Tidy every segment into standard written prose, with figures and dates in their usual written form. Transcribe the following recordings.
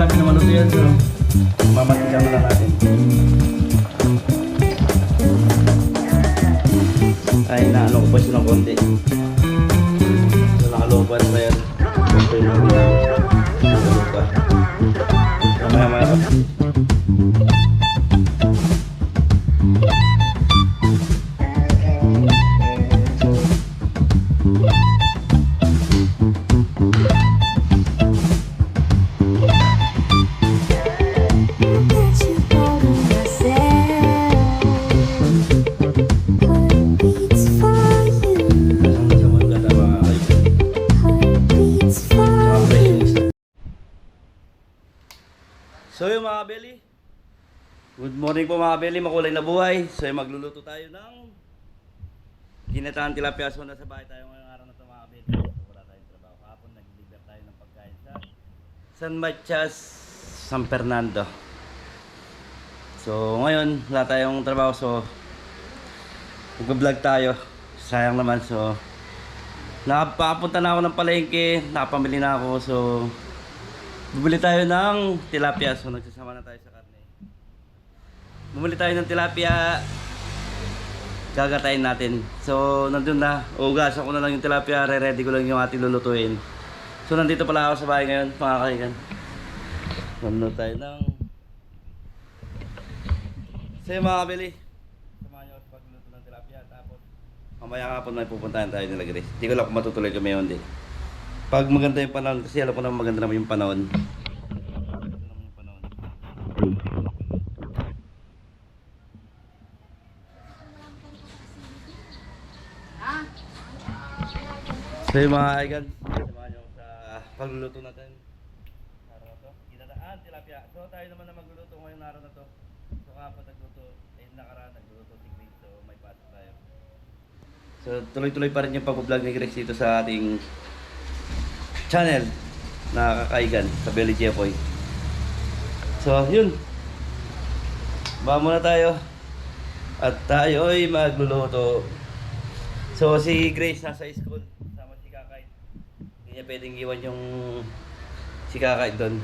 malapit na maluto yan. So, mamatikan na lang natin. Ay, naano ko pa siya ng konti. So, nakaloban pa yan. Okay na yan. Nakaloban. Mamaya-maya pa. So yung mga belly, good morning po mga belly, makulay na buhay. So yung magluluto tayo ng ginataan tilapia. So nasa bahay tayo ngayong araw na ito mga belly. So wala tayong trabaho. Kahapon nag-deliver tayo ng pagkain sa San Matias, San Fernando. So ngayon wala tayong trabaho, so mag-vlog tayo. Sayang naman, so nakapunta na ako ng palengke, nakapamili na ako. So bumili tayo ng tilapia. So nagsasama na tayo sa karne. Bumili tayo ng tilapia, gagatayin natin. So nandun na, ugasan ko na lang yung tilapia, re-ready ko lang yung ating lulutuin. So nandito pala ako sa bahay ngayon, mga kaigan. Nandun tayo ng say mga kabili, samahan nyo ako sa pagluluto ng tilapia. Tapos mamaya nga po may pupuntahan tayo nila Grace. Hindi ko lang kung matutuloy kami yun. Pag maganda yung panahon, kasi alam ko naman maganda naman yung panahon. So yung mga kaigan, samahan nyo sa pagluluto natin. Araw na to, ginataan, tilapia. So tayo naman na magluluto ngayong araw na to. So kapag nagluto, nakaraan nagluluto si Grace. So may pasok tayo. So tuloy-tuloy pa rin yung pag-vlog ni Grace dito sa ating channel na kakaigan sa Belly Jepoy. So yun, baka muna tayo at tayo ay magluluto. So si Grace nasa school sama si Kakay, hindi niya pwedeng iwan yung si Kakay doon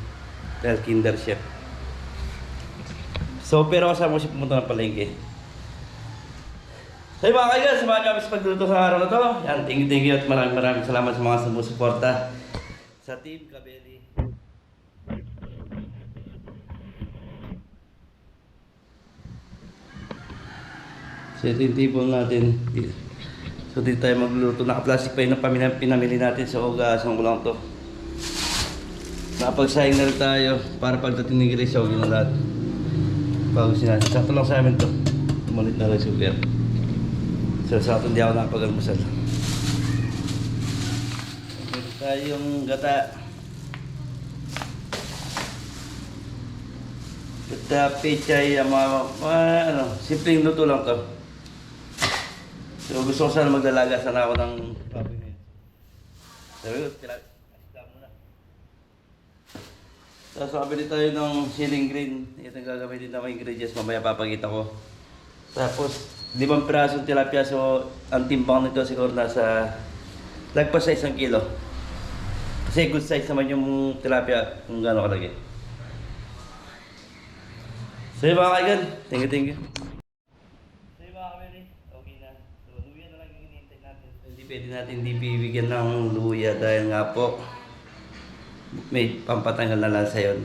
dahil kinder chef. So pero kasama ko siya pumunta ng palengke. So mga kaigan, samahan niyo kami sa pagluluto sa araw na to. Yan, thank you at maraming salamat sa mga sumusuporta sa Team Kabeli. So ito yung table natin. So dito tayo magluluto. Naka-plastic pa yun ang pinamili natin. So ugasan ko lang to. Nakapagsayang na rin tayo para pagdating ni Grace, okay na lahat. Bagusin natin. Sakto lang sa amin to. Umalit na rin super. So sakto hindi ako nakapag-almusal. Meron tayong gata. Gata, pechay, ano, simpleng luto lang to. So gusto ko sana maglalaga sana ako ng baboy ngayon. Sabi ko, asita muna. So kabili tayo ng ceiling green. Ito ang gagamitin na mga ingredients, mamaya papakita ko. Tapos 5 pirasong tilapia. So ang timbang nito siguro nasa lagpas sa 1 kilo. Kasi good size naman yung tilapia kung gaano kalaki. So yung mga kaigan, thank you. So yung mga kabili, okay na. So luya na lang yung hinihintay natin. So, hindi pwede natin hindi bibigyan ng luya dahil nga po may pampatanggal na lansa yun.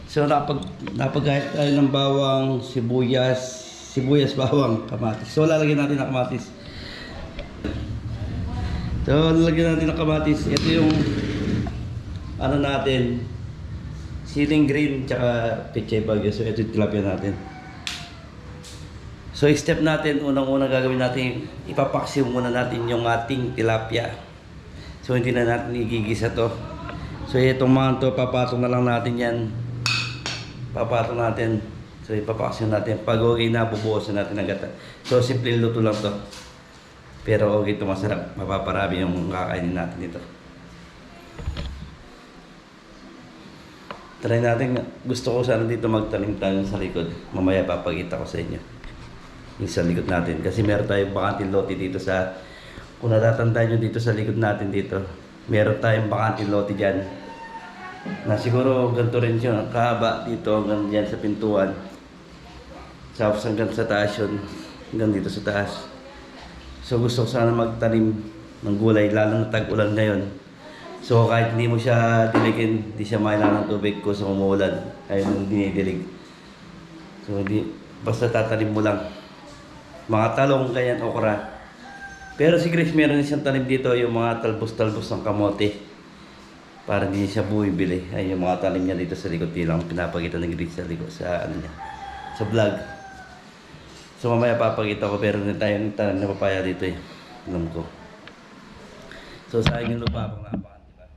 So napagkahit tayo ng bawang, sibuyas, bawang, kamatis. So lalagyan natin ng kamatis. So lalagyan natin ng kamatis. Ito yung ano natin, ceiling green tsaka pechay bagyo. So ito yung tilapia natin. So step natin, unang-unang gagawin natin, ipapaksiw muna natin yung ating tilapia. So hindi na natin igigisa to. So itong mga to, papatong na lang natin yan. Papatong natin. So ipapaksiw natin. Pag okay na, bubuosan natin ang gata. So simple luto lang to. Pero okay ito, masarap. Mapaparami yung kakainin natin dito. Try natin. Gusto ko sana dito magtanim tayo sa likod. Mamaya papakita ko sa inyo yung sa likod natin. Kasi meron tayong bakanting lote dito sa, kung natatandaan nyo dito sa likod natin dito, meron tayong bakanting lote dyan. Na siguro ganito rin siya, kahaba dito hanggang dyan sa pintuan. Tapos hanggang sa taas yun, hanggang dito sa taas. So gusto ko sana magtanim ng gulay, lalo na tag-ulan ngayon. So kahit hindi mo siya diligin, hindi siya mailangan ng tubig ko sa umuulan. Ayun, dinidilig. So hindi, basta tatanim mo lang. Mga talong, ganyan, okra. Pero si Chris meron siyang tanim dito, yung mga talbos-talbos ng kamote. Para hindi siya bumibili. Ay, yung mga tanim niya dito sa likod, yun lang pinapakita ng Chris sa likod, sa ano niya, sa vlog. So mamaya papakita ko, pero rin tayong tanim na papaya dito eh. Alam ko. So sayang yung lupa akong napakan, di ba?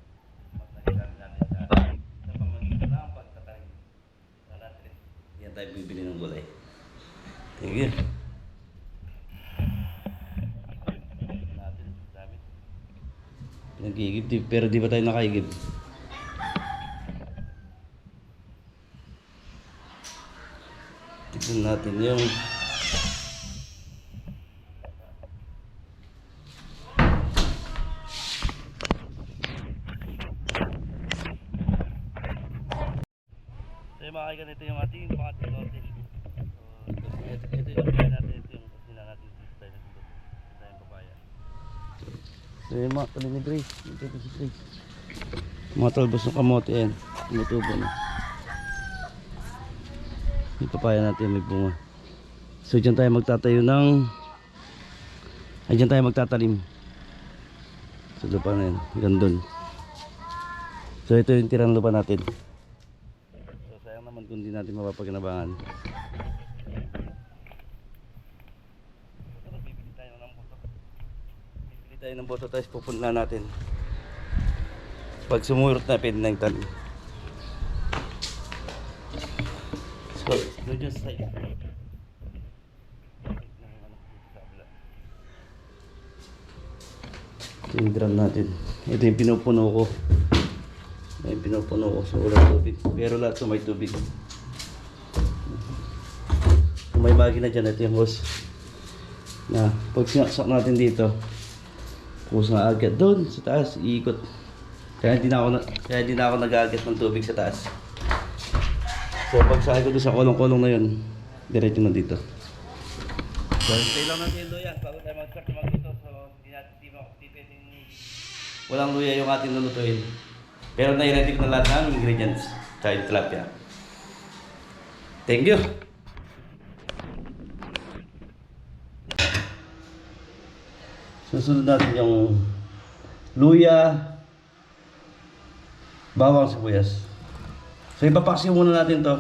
Magnagilan natin sa pamagitan ng pagtatanim. Sana at least, yan tayo bibili ng gulay. Thank you. Nagigib, pero di ba tayo nakaigib? Tignan natin yung so mga kaigan, ito yung ating pangating lote. So ito yung papaya natin, ito yung sila natin tayo dito. Ito yung papaya. So yung mga talim ni Grace, ito si Grace. Mga talbos ng kamote yan, tumutubo na. Yung papaya natin may bunga. So dyan tayo magtatayo ng dyan tayo magtatalim sa lupa na yan, hanggang dun. So ito yung tirang lupa natin. So sayang naman kung di natin mapapaginabangan. Bibili tayo ng boto. Bibili tayo ng boto, tapos pupunla natin. Pag sumurot na, pwede na yung talim. So, go dyan sa side. Ito yung drum natin. Ito yung pinupuno ko. Ito yung pinupuno ko. So, walang tubig. Pero lahat ito may tubig. Kung may magina dyan, ito yung hose. Na, pag sinaksak natin dito, hose nga agad doon sa taas, iikot. Kaya hindi na ako nag-agad ng tubig sa taas. So, pag sakay ko doon sa kolong-kolong na yun, diretso na dito. So, stay lang natin yung luya bago tayo mag-start magluto. So, hindi natin pwedeng walang luya yung ating lulutuin. Pero nai-ready ko na lahat ng ingredients sa tilapia. Thank you! Susunod natin yung luya, bawang sibuyas. So ipapaksiw muna natin to.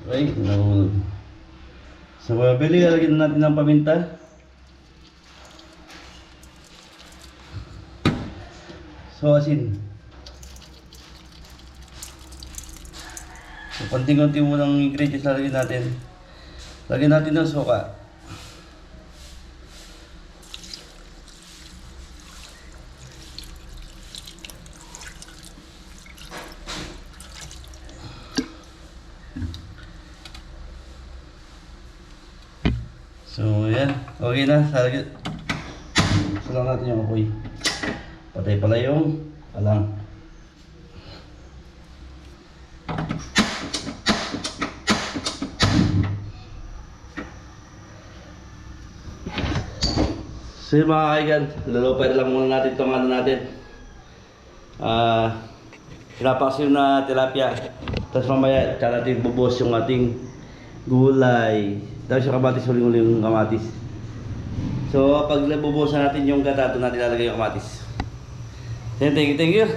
Okay, nahulog. So mabili, lalagyan natin ng paminta. So asin. So konti-konti muna ng ingredients lalagyan natin. Lagyan natin ng suka. So yan, okay na. Salang natin yung apoy. Patay pala yung alang. So yun mga kaigan, lalupay lang muna natin itong ano natin. Pinapaksiw na tilapia. Tapos mamaya, tsaka natin bubuhos yung ating gulay. Tapos yung kamatis, huling-huli yung kamatis. So pag bubuhusan natin yung gata, doon natin lalagay yung kamatis. Thank you, thank you.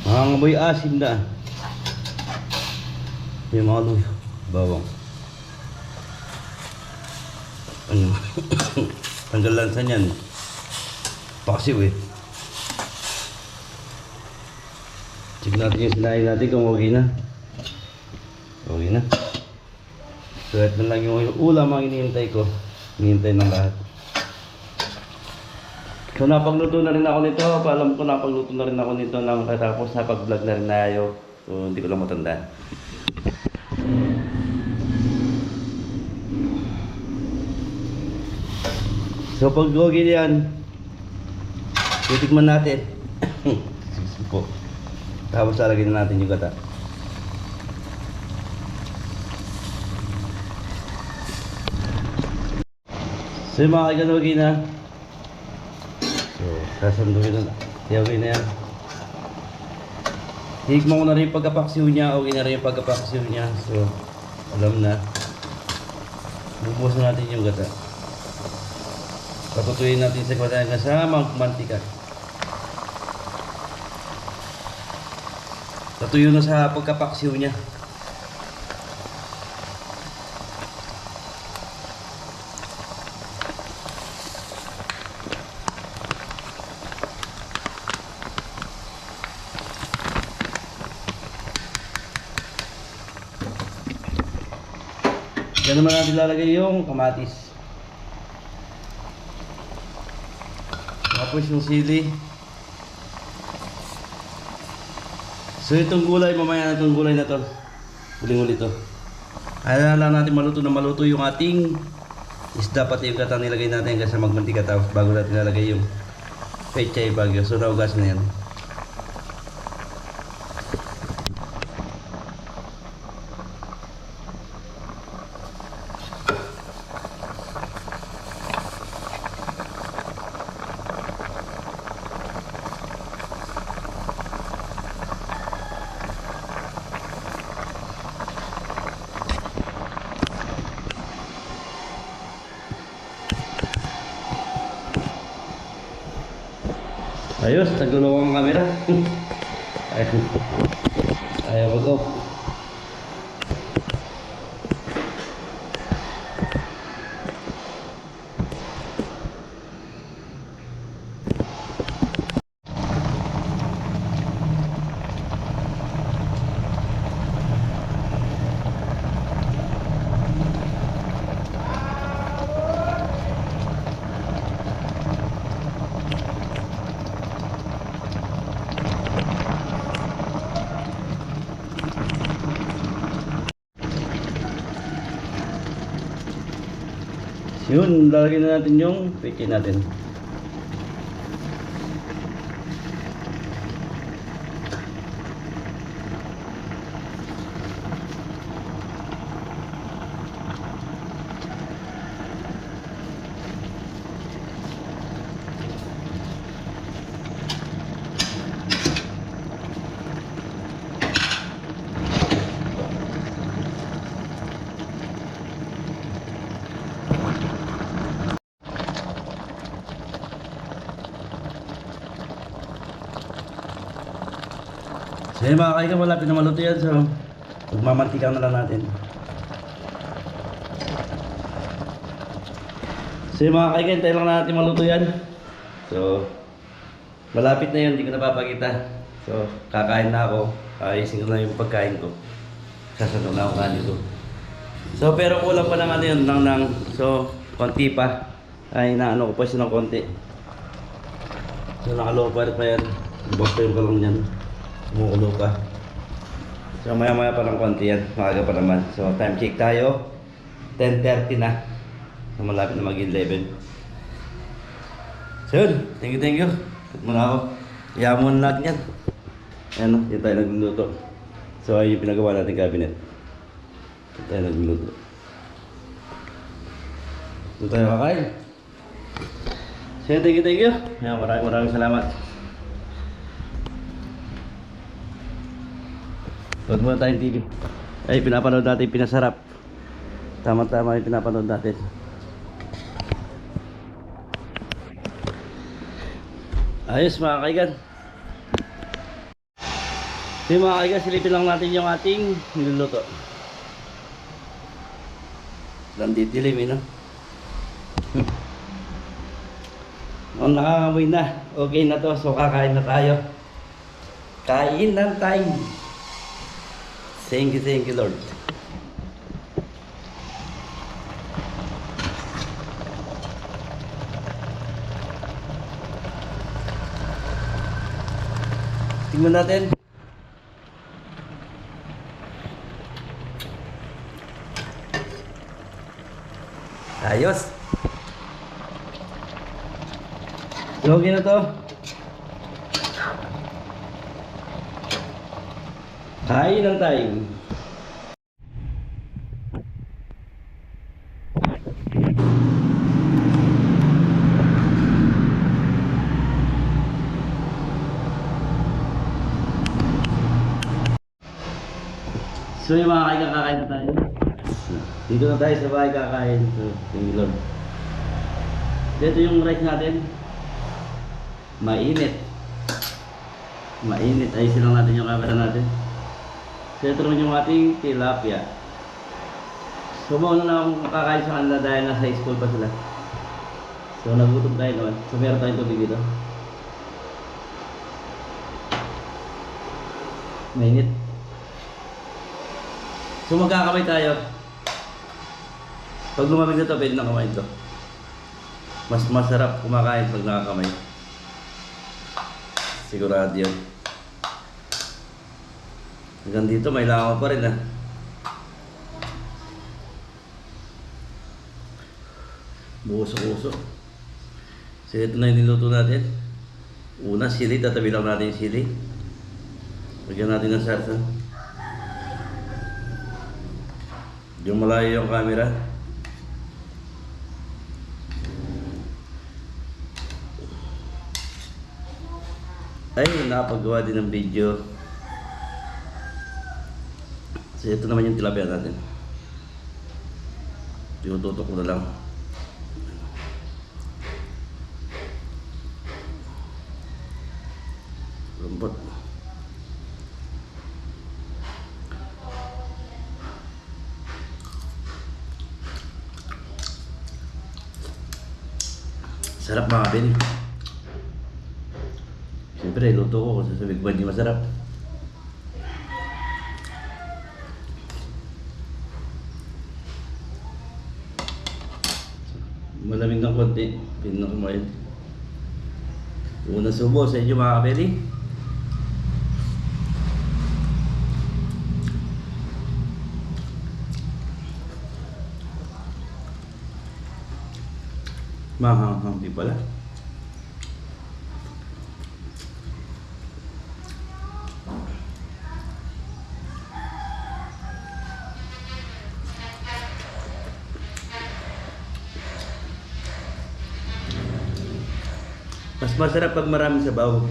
Ang amoy asin na. Yung mga luya, bawang. Ano? Tanggal lansa niyan. Paksiw eh. Check natin yung sinain natin kung okay na. Okay na. So ito na lang yung ulam ang hinihintay ko. Hinihintay ng lahat. So napagluto na rin ako nito. Paalam ko napagluto na rin ako nito nang katapos napag-vlog na rin tayo. So hindi ko lang matandaan. So pag okay na yan, titikman natin. Po. Tapos lalagyan na natin yung gata. So yung mga kaigan, okay na. So sasandukin na. Okay na yan. Tikman ko na rin yung pagkapaksiw niya. Okay na rin yung pagkapaksiw niya. So alam na. Bubuhos na natin yung gata. Patutuyin natin sa gata kasama mantika. Natuyo na sa pagkapaksiw niya. Diyan naman natin lalagay yung kamatis. Tapos yung sili. So itong gulay, mamaya na itong gulay na to. Huling-huli to. Ayaw lang natin maluto na maluto yung ating isda, pati yung gata nilagay natin kasi magmantika tapos bago natin nilagay yung pechay bagyo. So naugas na yan. Ayos, nagulong ang camera. Ayaw mag-off. Yun, lalagyan na natin yung pechay natin. So yun mga kaigan, malapit na maluto yan. So magmamantika na lang natin. So yun mga kaigan, tayo lang natin maluto yan. So malapit na yun, hindi ko napapakita. So kakain na ako. Ayusin ko na yung pagkain ko. Sasandok na ako kanin ko. So pero kulang pa ng ano yun, so konti pa. Ay naano ko pa siya ng konti. So nakalopar pa yan. Box pa yung kalong yan. Kumukulo pa. So maya maya pa ng konti yan. Maaga pa naman. So time check tayo. 10:30 na. So malapit na mag-11. So yun. Thank you. Cut muna ako. Yamon lahat yan. Ayan o. Yan tayo nagluluto. So ayun yung pinagawa natin cabinet. Yan tayo nagluluto. Ito tayo kakain. So yun. Thank you. Yan, maraming salamat. Huwag muna tayong TV. Ay, pinapanood natin yung pinasarap. Tama-tama yung pinapanood natin. Ayos mga kaigan. So yung mga kaigan, silipin lang natin yung ating niluluto. Landidilim eh, no? Ang nakakamay na. Okay na to. So kakain na tayo. Kain ng time. Thank you Lord. Tingnan natin. Ayos. So, okay na to. Kain lang tayo. So yung mga kakain na tayo. Dito na tayo sa bahay kakain. So, thank you Lord. Dito yung rice natin. Mainit. Mainit. Ayusin lang natin yung camera natin. So ito naman yung ating tilapia. So mauna na akong kakain sa kanila dahil nasa school pa sila. So nagutom tayo naman. So meron tayong tubig dito. Mainit. So magkakamay tayo. Pag lumamig na ito, pwede na kamain ito. Mas masarap kumakain pag nakakamay. Sigurado yun. Hanggang dito may langaw pa rin ah. Buusok-usok. So ito na yung niluto natin. Una sili, tatabi lang natin yung sili. Lagyan natin ng sarsa. Yung malayo yung camera. Ay, nakapagawa din ng video. So ito naman yung tilapia natin. Tututok ko na lang. Lambot. Sarap mga Ben. Siyempre, luto ko kung sasabihin ko hindi masarap. Malamig ng konti. Pinakumain. Unang subo sa inyo mga kapeli. Mahanghang di pala. Mas masarap pag marami sabaw.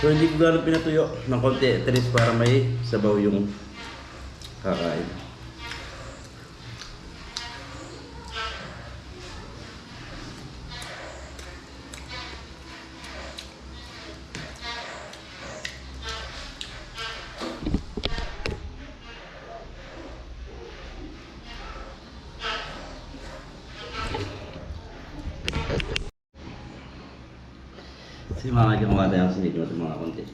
So hindi ko gano'n pinatuyo ng konti, at least para may sabaw yung kakain. Kasi mga kailangan ang sinigil natin mga konti.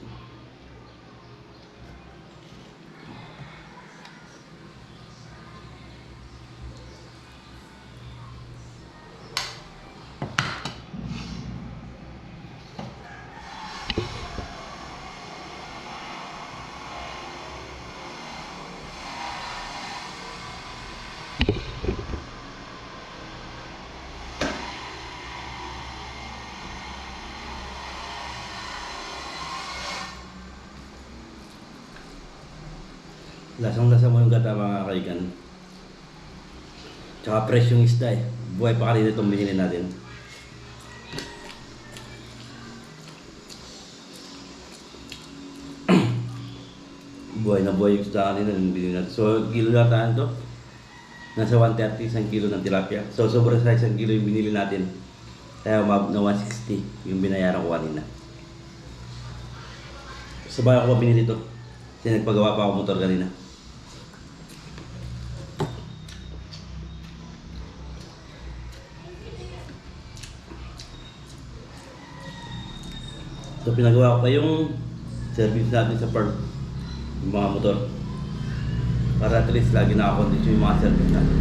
Lasang-lasa mo yung gata mga kaigan. Tsaka fresh yung isda eh. Buhay pa kanina itong binili natin. Buhay na buhay yung isda kanina yung binili natin. So kilo natin to. Nasa 130 isang kilo ng tilapia. So sobrang sa isang kilo yung binili natin. Kaya umabot na 160 yung binayaran ko kanina. Sa bahay ko pa binili to. Kasi nagpagawa pa ako motor kanina. So pinagawa ko pa yung service natin sa park, yung mga motor. Para at least lagi nakakondisyon yung mga service natin.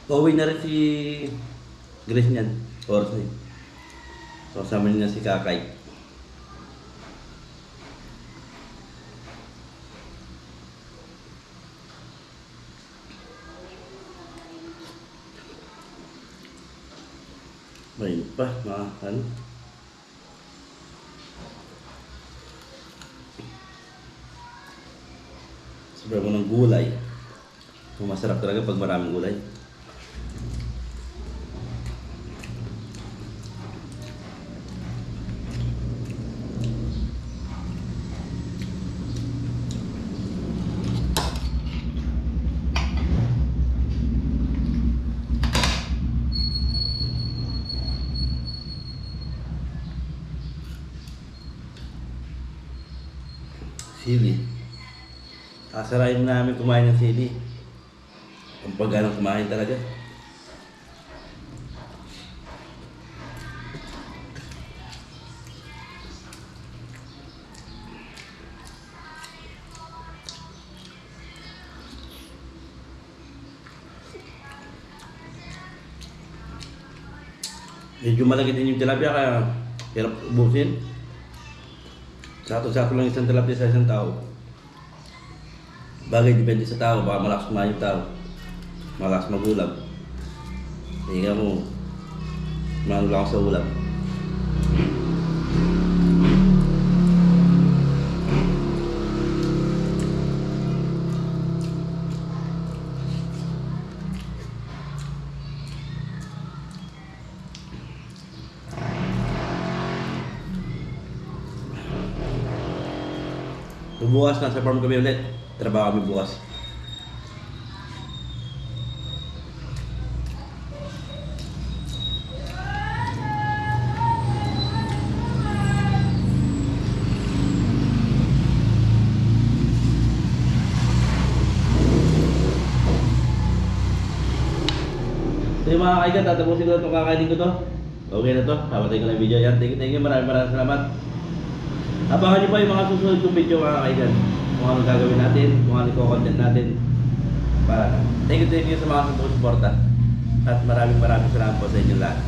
Pauwi na rin si Grace niyan. Oras na eh. So, kasama niya si Kakay. Mainit pa, mga ano. Sobrang mo ng gulay. Masarap talaga pag maraming gulay. Sili. Kasarayin namin kumain ng sili. Ang pagganang kumain talaga. Medyo malaki din yung tilapia kaya hirap ubusin. Sakto-sakto lang isang tilapia sa isang tao. Bagay, depende sa tao. Baka malakas kumain yung tao. Malakas magulam. Higa mo, mano lang ako sa ulam. Bukas nasa farm kami ulit. Trabaho kami bukas. So yung mga kaigan, tatapusin ko na itong kakainin ko to. Okay na to, papatay ko na yung video yan. Thank you, maraming salamat. Abangan nyo pa yung mga susunod kong video mga kaigan. Kung anong gagawin natin, kung anong content natin. Thank you sa mga suporta. At maraming salamat po sa inyo lahat.